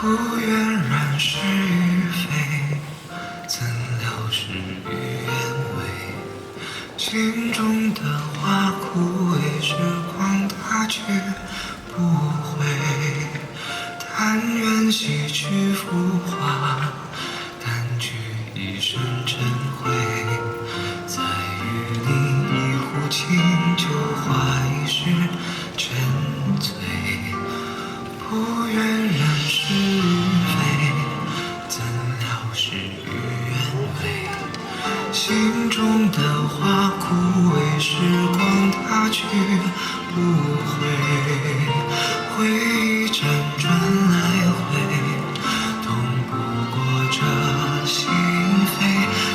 不愿染是与非，怎料事与愿违。心中的花枯萎，时光它去不回。但愿洗去浮华，淡去一生尘灰。再与你一壶清酒，话一世沉醉。不愿染是与非，怎料事与愿违。心中的花枯萎，时光它去不回。回忆辗转来回，动不过这心扉。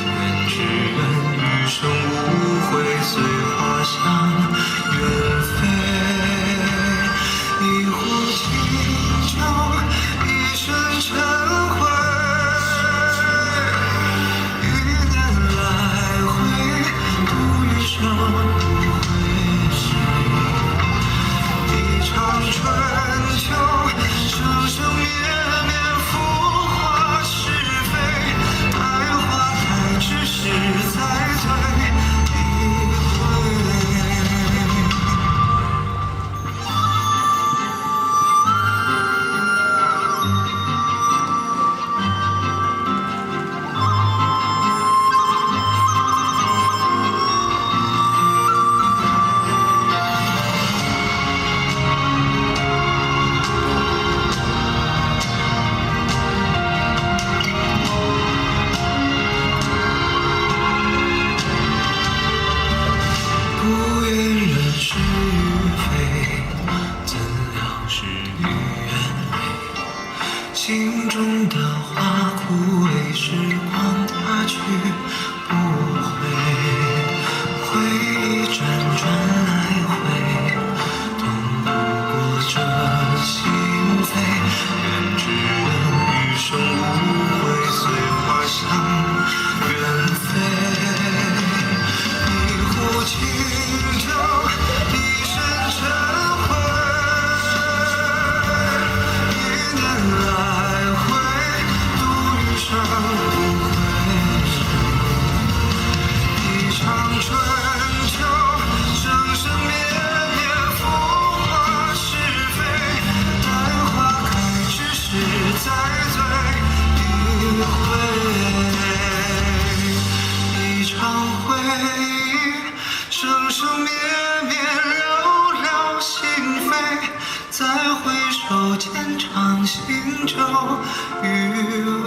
愿只愿余生无悔，随花香远飞。一壶清酒，一生尘灰。一念来回，度余生无悔谁。一场春秋，生生灭灭，浮华是非。待花开之时，再醉一回。不愿人是与非，怎料事与愿违。心中的花枯萎，时光它去不回。回忆辗转来回，动不过这心扉。愿只愿余生无悔，随花香远飞。一壶清酒，一身尘灰。一念来回，度余生无悔。一场春秋，生生灭灭，浮华是非。待花开之时，再醉一回。一场回忆，生生灭灭，寥寥心扉。再回首间，长行酒余味。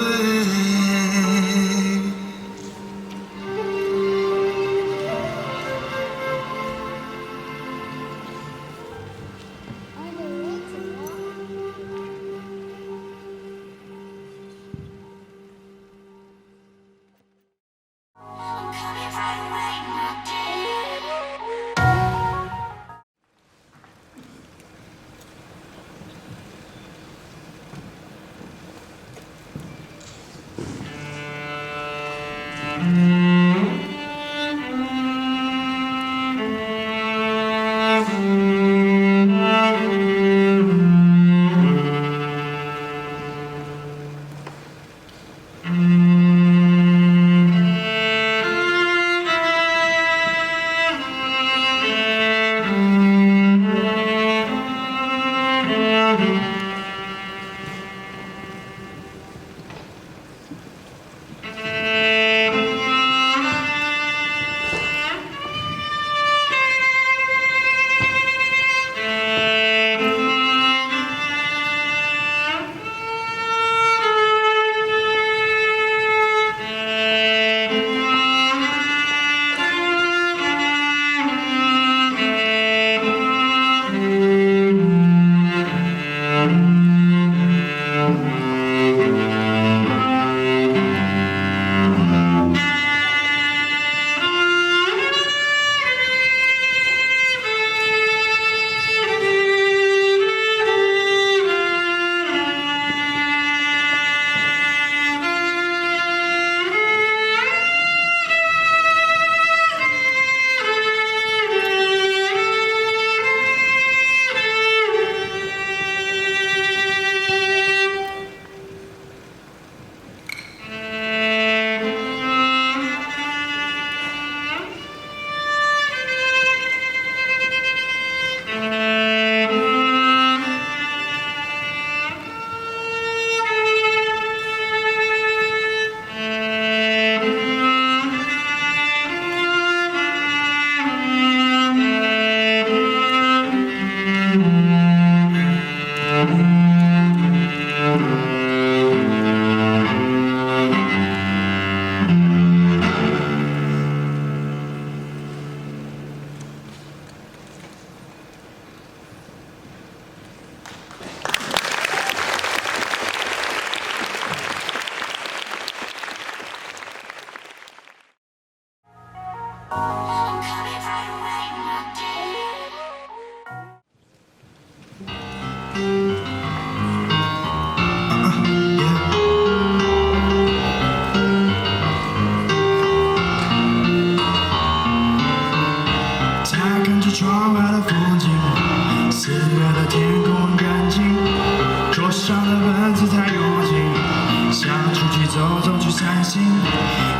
专心，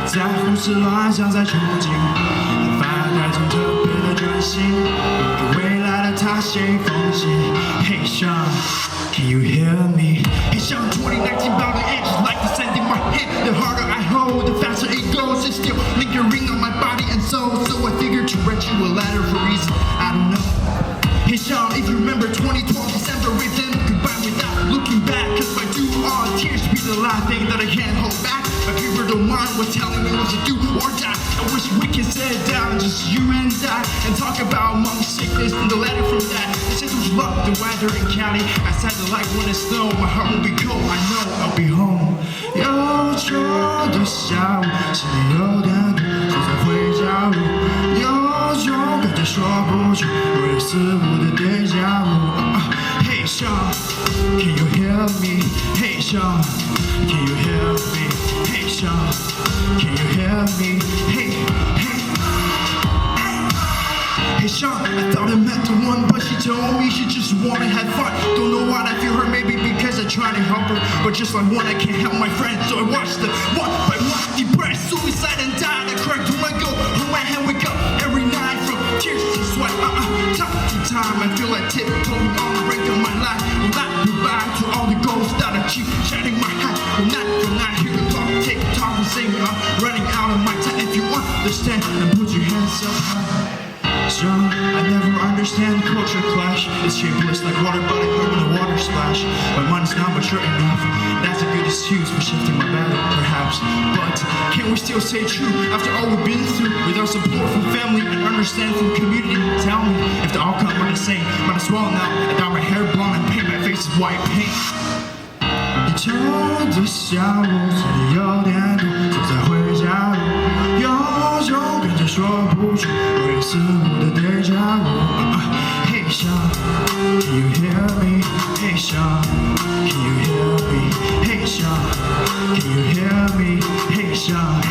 在胡思乱想，在憧憬，发呆中特别的专心，给未来的他写一封信。Hey Sean, can you hear me? Hey Sean, 2019 about the edge, like the sand in my head. The harder I hold, the faster it goes. It's still lingering on my body and soul. So I figured to write you a letter for a reason I don't know. Hey Sean, if you remember 2012 December, we then goodbye without looking back. Cause my do all tears to be the last thing that I can't hold back. My pubertal mind was telling me what to do or die. I wish we could sit down, just you and I, and talk about monkey sickness and the letter from that. It says we love the weather in Cali. I said the light when it snow, my heart will be cold. I know I'll be home. 忧愁的下午，心里有点堵，走在回家路，有种感觉说不出，若有似无的déjà vu。Hey Sean, can you hear me? Hey Sean, can you hear me? Hey Sean, can you hear me? Hey, hey. Hey Sean, I thought I met the one, but she told me she just wanna have fun. Don't know why I feel her, maybe because I try to help her, but just like one, I can't help my friend, so I watched them one by one, depressed, suicide and died. I cried to my goal, hold my hand, wake up every night from tears to sweat. Time to time, I feel like tiptoeing on the brink of my life. Will not goodbye to all the goals that I keep shining my hat. Will not from not here to talk, take talk and sing. I'm running out of my time. If you understand, then put your hands up high. So, I never understand culture clash. It's shapeless like water, but I go when the water splash. My mind is not mature enough. That's a good excuse for shifting my value, perhaps. But can we still stay true after all we've been through? Without support from family and understanding from community. Tell me if the outcome are the same. Might as well now. I got my hair blonde and paint my face white paint. 一周的下午，心里有点堵，走在回家路，有种感觉说不出，若有似无的déjà vu。Hey Sean, can you hear me? Hey Sean, can you hear me? Hey Sean, can you hear me? Hey Sean.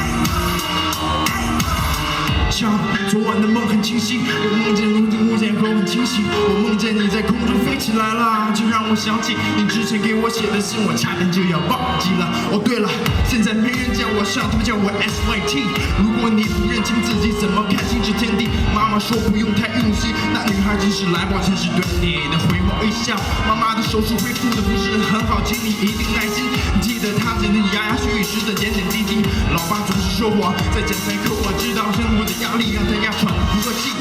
Sean, 昨晚的梦很清晰，我梦见如今物件后很清晰，我梦见你在空中飞起来了，就让我想起你之前给我写的信，我差点就要忘记了。哦对了，现在没人叫我上，他们叫我 SYT。如果你不认清自己，怎么看清这天地？妈妈说不用太用心，那女孩真是来抱歉是对你的回眸一笑。妈妈的手术恢复的不是很好，请你一定耐心。记得她在你牙牙学语时的点点滴滴。老爸总是说谎，在减肥可我知道生活的压力让他压喘不过气。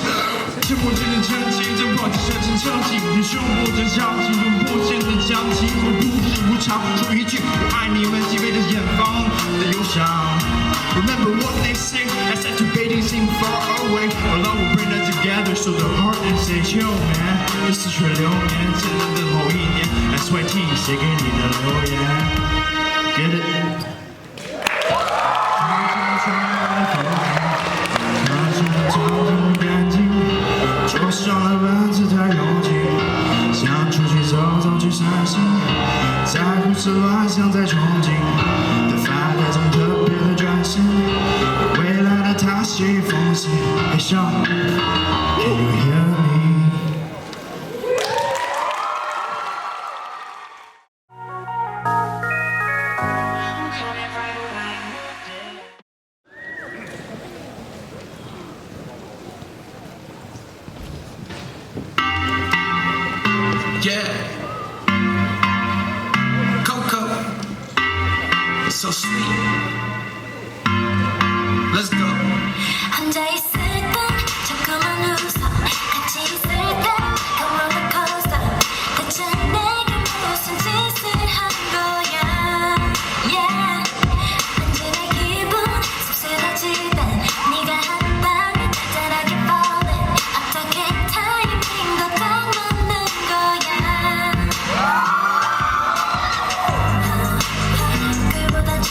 沉默只能澄清，这忘记深深敲击，你胸部的交集，用破线的将情如不是无常。说一句我爱你们，即为着远方的忧伤。Remember what they say, I said to Beijing seem far away, our love will bring us together, so the heart and say chill man. 这似水流年，现在的某一年 ，SYT 写给你的留言 ，Get it？ 桌上的文字太拥挤，想出去走走去散心，在胡思乱想，在憧憬，在发呆中特别的专心，给未来的他写一封信。Hey Sean, can you hear me? Yeah, Coco, so sweet. Let's go. 혼자 있을 땐 자꾸만 웃어 같이 있을 땐 롤러코스터 대체 내게 무슨 짓을 한 거야 yeah. 왠지 내 기분 씁쓸해질 땐 네가 한 방에 달달하게 falling 어떻게 타이밍도 딱 맞는 거야 그보다 좋은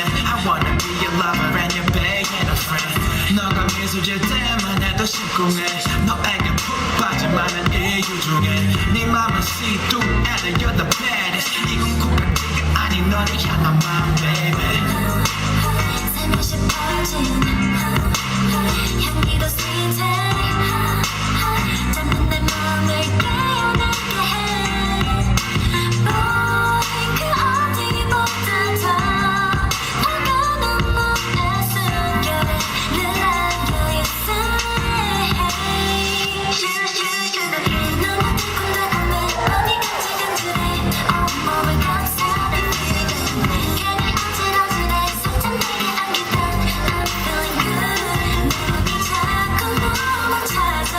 I wanna be your lover and your babe and a friend. 너가 미소 질 때만 해도 심쿵해. 너에게 푹 빠진 많은 이유 중에 네 맘은 see through and you're the baddest. 이건 고백지가 아닌 너를 향한 마음 baby. 살며시 퍼진 향기도 스윗해 잠든 내 맘을 깨어나게 해 Boy 그 어디보다 더 다가오는 너의 숨결에 늘 안겨있을래 너무 달콤달콤해 어디까지 간절해 온몸을 감싸는 feeling 괜히 어질어질해 살짝 내게 안기던 I'm feeling good 눈이 자꾸 너만 찾아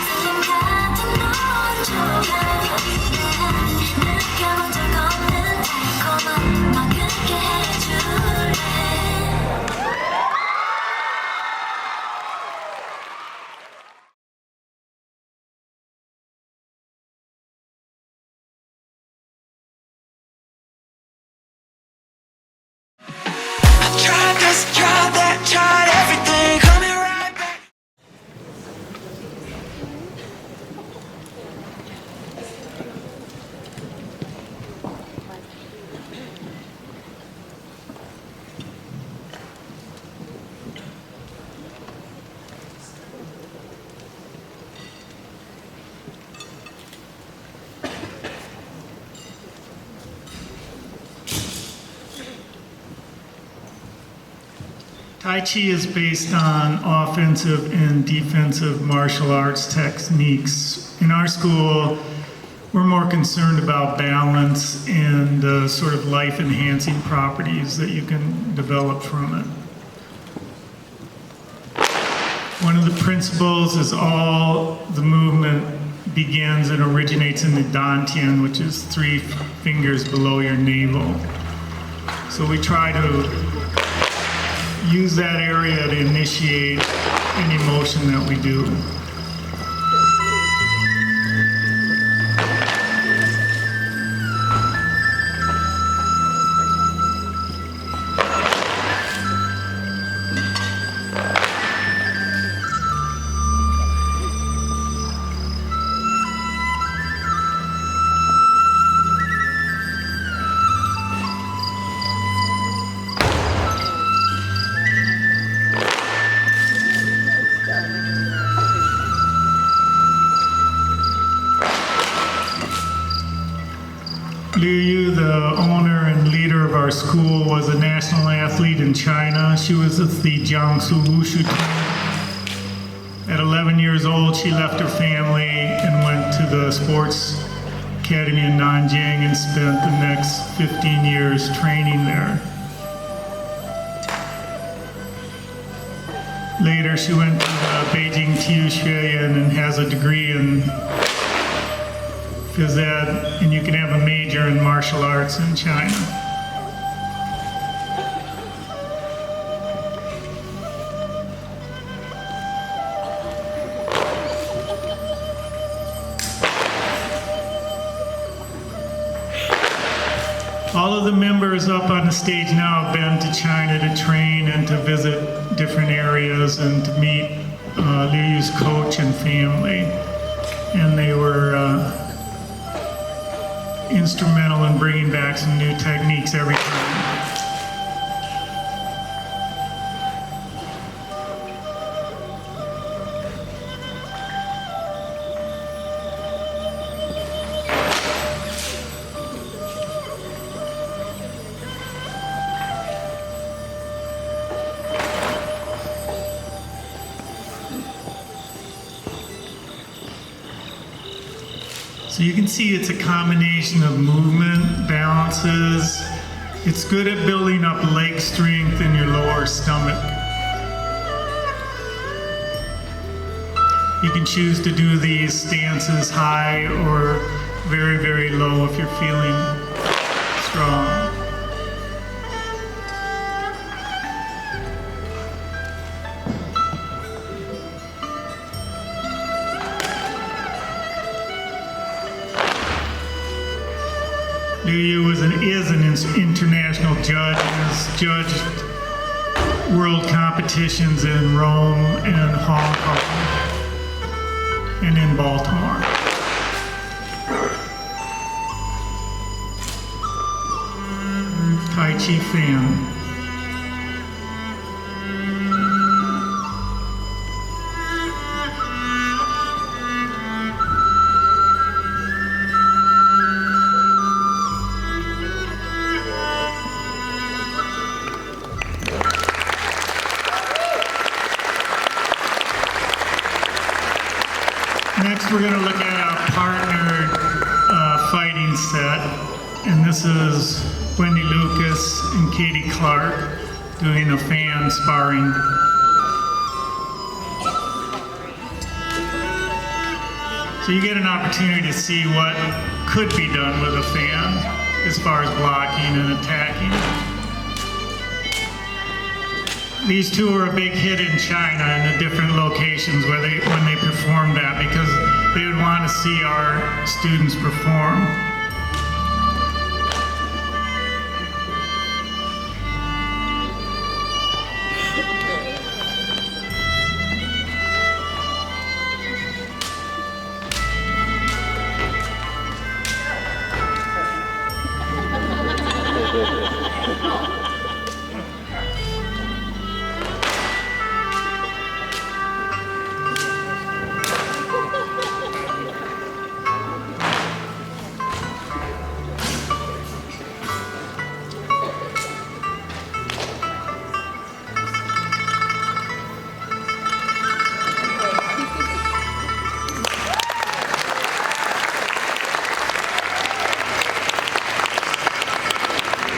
슬림 같은 너의 조각 느껴본 적 없는 달콤한 막 그렇게 해줄래 Tried this, tried that, tried everything. Coming right back. Tai Chi is based on offensive and defensive martial arts techniques. In our school, we're more concerned about balance and sort of life-enhancing properties that you can develop from it. One of the principles is all the movement begins and originates in the dantian, which is 3 fingers below your navel. So we try to use that area to initiate any motion that we do. Liu Yu, the owner and leader of our school, was a national athlete in China. She was with the Jiangsu Wushu team. At 11 years old, she left her family and went to the sports academy in Nanjing and spent the next 15 years training there. Later, she went to the Beijing TU Xueyuan and has a degree in phys ed, and you can have a major in martial arts in China. All of the members up on the stage now have been to China to train and to visit different areas and to meet Liu Yu's coach and family. And they were instrumental in bringing back some new techniques every time. So you can see it's a combination of movement, balances. It's good at building up leg strength in your lower stomach. You can choose to do these stances high or very, very low if you're feeling strong. Liu Liu is an international judge and has judged world competitions in Rome and Hong Kong and in Baltimore. Tai Chi fan. Next, we're going to look at our partnered fighting set, and this is Wendy Lucas and Katie Clark doing a fan sparring. So you get an opportunity to see what could be done with a fan as far as blocking and attacking. These two were a big hit in China in the different locations when they performed that, because they would want to see our students perform.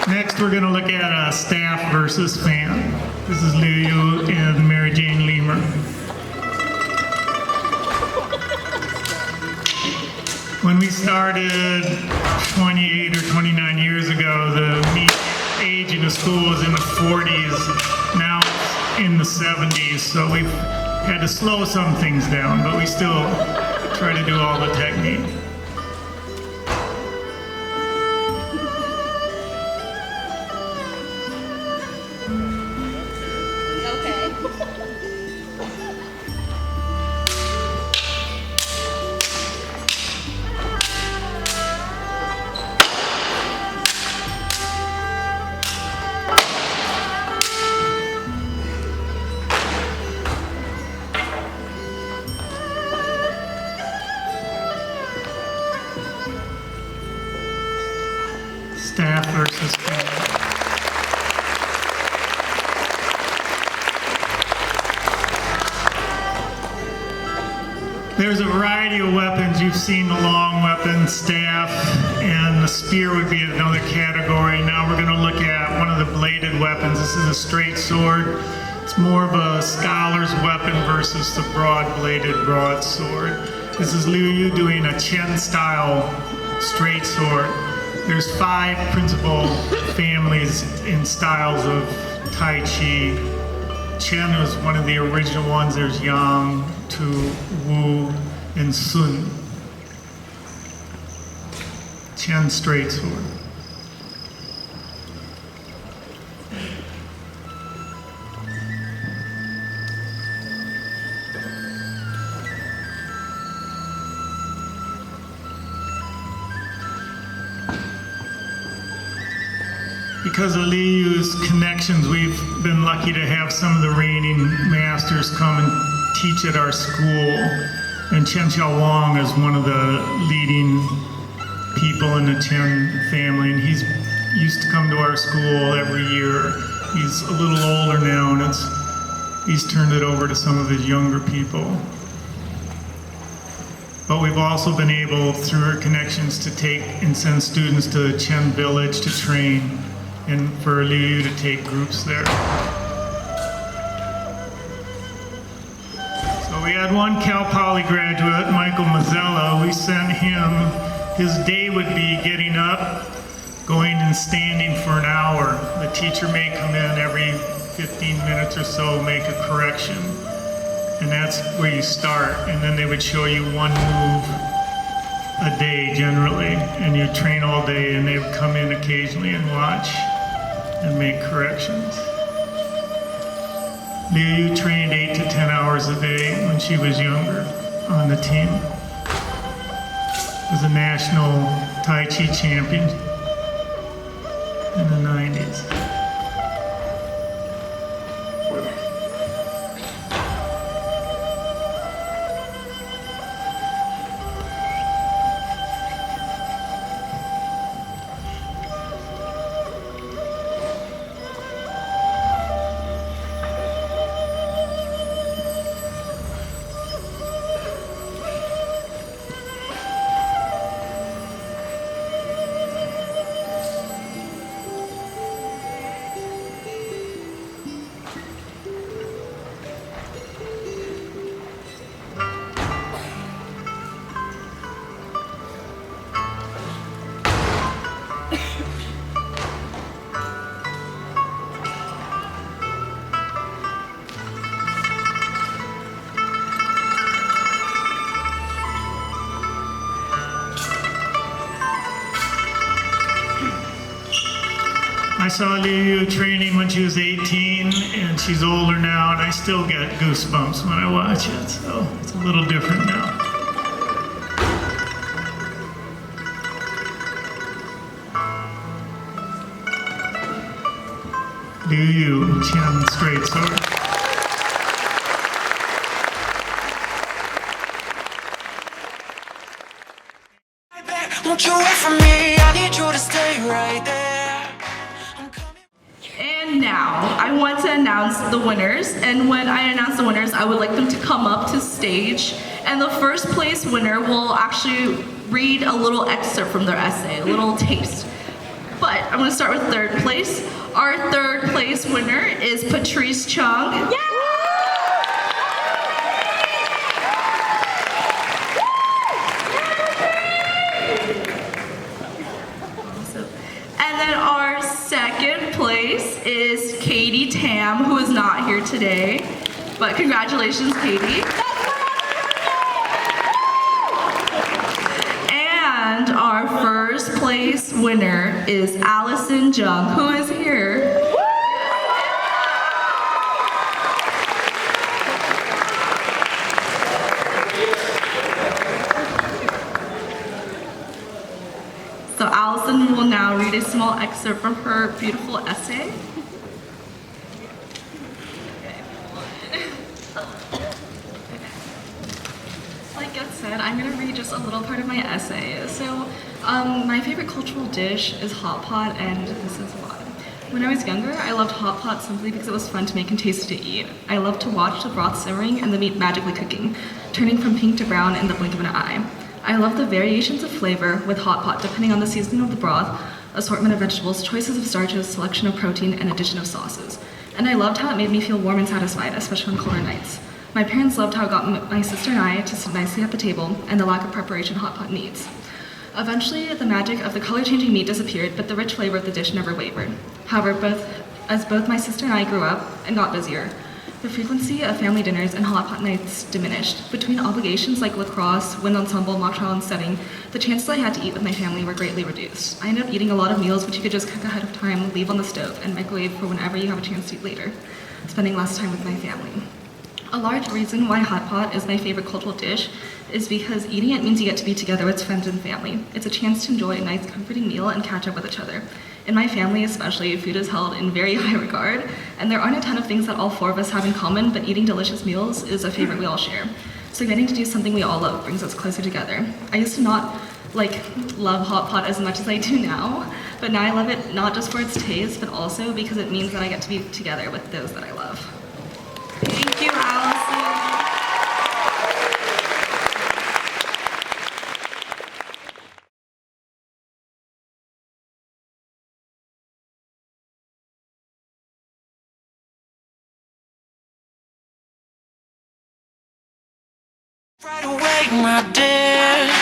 Next, we're going to look at staff versus fan. This is Liu and Mary Jane Lemur. When we started 28 or 29 years ago, the mean age in the school was in the 40s. Now it's in the 70s, so we've had to slow some things down, but we still try to do all the technique. Staff versus fan. There's a variety of weapons. You've seen the long weapon, staff, and the spear would be another category. Now we're going to look at one of the bladed weapons. This is a straight sword. It's more of a scholar's weapon versus the broad-bladed broadsword. This is Liu Yu doing a Chen-style straight sword. There's 5 principal families and styles of Tai Chi. Chen was one of the original ones. There's Yang, Tu, Wu, and Sun. Chen straight sword. Because of Liu's connections, we've been lucky to have some of the reigning masters come and teach at our school. And Chen Xiaowang is one of the leading people in the Chen family, and he's used to come to our school every year. He's a little older now, and he's turned it over to some of his younger people. But we've also been able, through our connections, to take and send students to Chen Village to train, and for Liu to take groups there. So we had one Cal Poly graduate, Michael Mazzella. We sent him, his day would be getting up, going and standing for an hour. The teacher may come in every 15 minutes or so, make a correction. And that's where you start. And then they would show you one move a day generally, and you train all day, and they would come in occasionally and watch and make corrections. Liu trained 8 to 10 hours a day when she was younger on the team. Was a national Tai Chi champion in the 90s. I saw Liu training when she was 18, and she's older now, and I still get goosebumps when I watch it, so it's a little different now. Liu Chen straight sword. Won't you wait for me? I need you to stay right there. And now, I want to announce the winners, and when I announce the winners, I would like them to come up to stage, and the first place winner will actually read a little excerpt from their essay, a little taste. But I'm going to start with third place. Our third place winner is Patrice Chung. Yeah! And then our second place is Katie Tam, who is not here today. But congratulations, Katie. And our first place winner is Allison Jung, who is here. So Allison will now read a small excerpt from her beautiful essay. Like I said, I'm going to read just a little part of my essay. So, my favorite cultural dish is hot pot, and this is why. When I was younger, I loved hot pot simply because it was fun to make and tasty to eat. I loved to watch the broth simmering and the meat magically cooking, turning from pink to brown in the blink of an eye. I love the variations of flavor with hot pot depending on the seasoning of the broth, assortment of vegetables, choices of starches, selection of protein, and addition of sauces. And I loved how it made me feel warm and satisfied, especially on colder nights. My parents loved how it got my sister and I to sit nicely at the table and the lack of preparation hot pot needs. Eventually, the magic of the color-changing meat disappeared, but the rich flavor of the dish never wavered. However, as both my sister and I grew up and got busier, the frequency of family dinners and hot pot nights diminished. Between obligations like lacrosse, wind ensemble, mock trial, and setting, the chances I had to eat with my family were greatly reduced. I ended up eating a lot of meals which you could just cook ahead of time, leave on the stove, and microwave for whenever you have a chance to eat later, spending less time with my family. A large reason why hot pot is my favorite cultural dish is because eating it means you get to be together with friends and family. It's a chance to enjoy a nice, comforting meal and catch up with each other. In my family especially, food is held in very high regard, and there aren't a ton of things that all four of us have in common, but eating delicious meals is a favorite we all share. So getting to do something we all love brings us closer together. I used to not love hot pot as much as I do now, but now I love it not just for its taste, but also because it means that I get to be together with those that I love. Thank you, Allison. Right away, my dear.